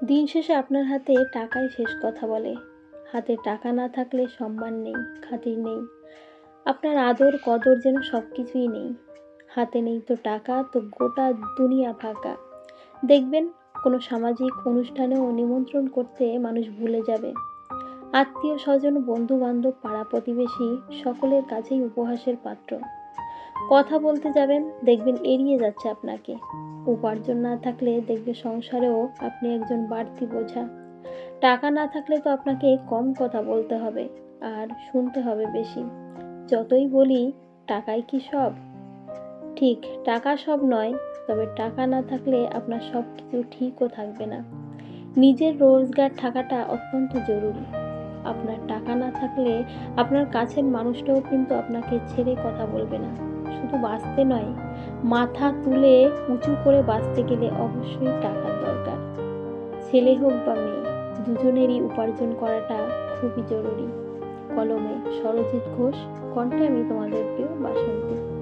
দিন শেষে আপনার হাতে টাকাই শেষ কথা বলে। হাতে টাকা না থাকলে সম্মান নেই, খাতির নেই। আপনার আদর কদর যেন সব কিছুই নেই। হাতে নেই তো টাকা, তো গোটা দুনিয়া ফাঁকা। দেখবেন কোনো সামাজিক অনুষ্ঠানেও নিমন্ত্রণ করতে মানুষ ভুলে যাবে। আত্মীয় স্বজন, বন্ধু বান্ধব, পাড়া প্রতিবেশী সকলের কাছেই উপহাসের পাত্র। কথা বলতে যাবেন, দেখবেন এড়িয়ে যাচ্ছে আপনাকে। উপার্জন না থাকলে দেখবে সংসারেও আপনি একজন বাড়তি বোঝা। টাকা না থাকলে তো আপনাকে কম কথা বলতে হবে, আর শুনতে হবে বেশি। যতই বলি টাকাই কি সব? ঠিক, টাকা সব নয়, তবে টাকা না থাকলে আপনার সব কিছু ঠিকও থাকবে না। নিজের রোজগার থাকাটা অত্যন্ত জরুরি। আপনার টাকা না থাকলে আপনার কাছের মানুষটাও কিন্তু আপনাকে ছেড়ে কথা বলবে না। শুধু বাঁচতে নয়, মাথা তুলে উঁচু করে বাঁচতে গেলে অবশ্যই টাকার দরকার। ছেলে হোক বা মেয়ে, দুজনেরই উপার্জন করাটা খুবই জরুরি। কলমে সরজিৎ ঘোষ, কণ্ঠে আমি তোমাদের প্রিয় বাসন্তী।